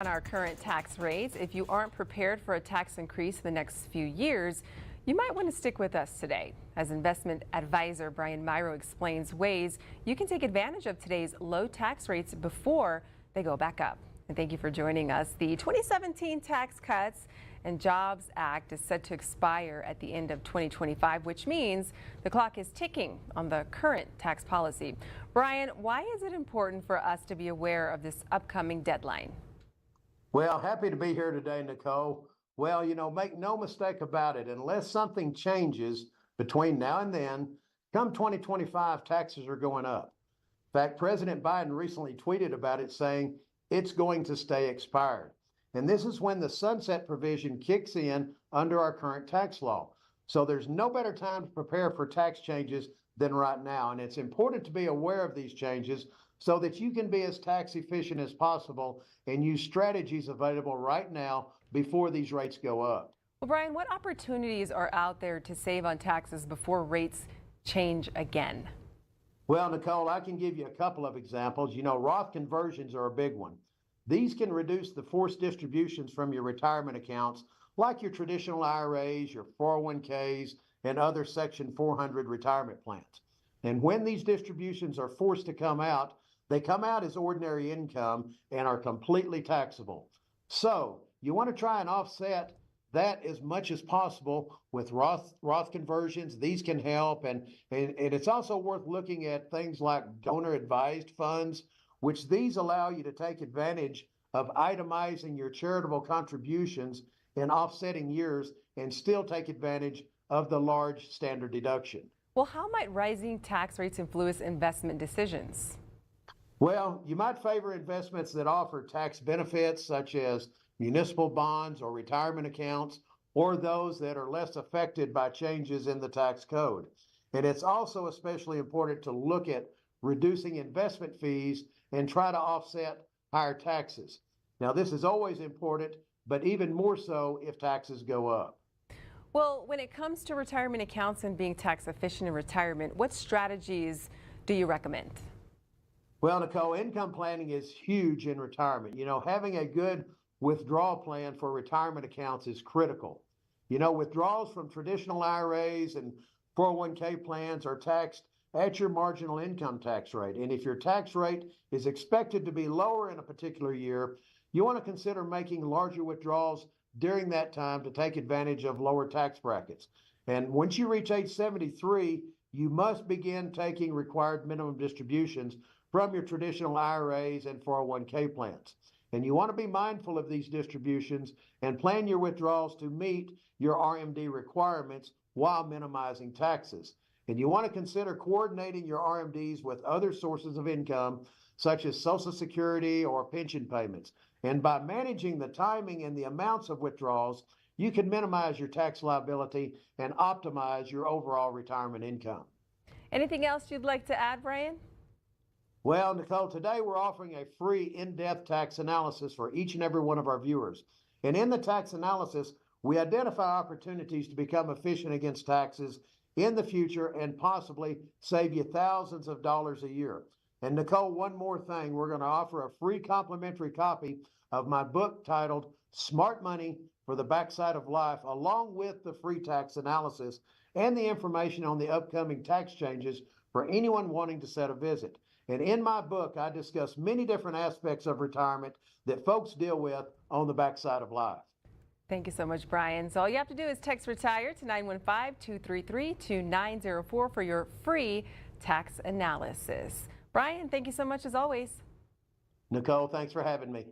On our current tax rates, if you aren't prepared for a tax increase in the next few years, you might want to stick with us today. As investment advisor Brian Myro explains ways you can take advantage of today's low tax rates before they go back up. And thank you for joining us. The 2017 Tax Cuts and Jobs Act is set to expire at the end of 2025, which means the clock is ticking on the current tax policy. Brian, why is it important for us to be aware of this upcoming deadline? Well, happy to be here today, Nicole. Well, make no mistake about it, unless something changes between now and then, come 2025, taxes are going up. In fact, President Biden recently tweeted about it, saying it's going to stay expired. And this is when the sunset provision kicks in under our current tax law. So there's no better time to prepare for tax changes than right now. And it's important to be aware of these changes so that you can be as tax efficient as possible and use strategies available right now before these rates go up. Well, Brian, what opportunities are out there to save on taxes before rates change again? Well, Nicole, I can give you a couple of examples. Roth conversions are a big one. These can reduce the forced distributions from your retirement accounts, like your traditional IRAs, your 401ks, and other Section 400 retirement plans. And when these distributions are forced to come out, they come out as ordinary income and are completely taxable. So you want to try and offset that as much as possible with Roth conversions. These can help. And it's also worth looking at things like donor advised funds, which these allow you to take advantage of itemizing your charitable contributions in offsetting years and still take advantage of the large standard deduction. Well, how might rising tax rates influence investment decisions? Well, you might favor investments that offer tax benefits, such as municipal bonds or retirement accounts, or those that are less affected by changes in the tax code. And it's also especially important to look at reducing investment fees and try to offset higher taxes. Now, this is always important, but even more so if taxes go up. Well, when it comes to retirement accounts and being tax efficient in retirement, what strategies do you recommend? Well, Nicole, income planning is huge in retirement. Having a good withdrawal plan for retirement accounts is critical. Withdrawals from traditional IRAs and 401k plans are taxed at your marginal income tax rate. And if your tax rate is expected to be lower in a particular year, you want to consider making larger withdrawals during that time to take advantage of lower tax brackets. And once you reach age 73, you must begin taking required minimum distributions from your traditional IRAs and 401k plans. And you want to be mindful of these distributions and plan your withdrawals to meet your RMD requirements while minimizing taxes. And you want to consider coordinating your RMDs with other sources of income, such as Social Security or pension payments. And by managing the timing and the amounts of withdrawals, you can minimize your tax liability and optimize your overall retirement income. Anything else you'd like to add, Brian? Well, Nicole, today we're offering a free in-depth tax analysis for each and every one of our viewers. And in the tax analysis, we identify opportunities to become efficient against taxes in the future and possibly save you thousands of dollars a year. And Nicole, one more thing, we're going to offer a free complimentary copy of my book titled Smart Money for the Backside of Life, along with the free tax analysis and the information on the upcoming tax changes for anyone wanting to set a visit. And in my book, I discuss many different aspects of retirement that folks deal with on the backside of life. Thank you so much, Brian. So all you have to do is text RETIRE to 915-233-2904 for your free tax analysis. Brian, thank you so much as always. Nicole, thanks for having me.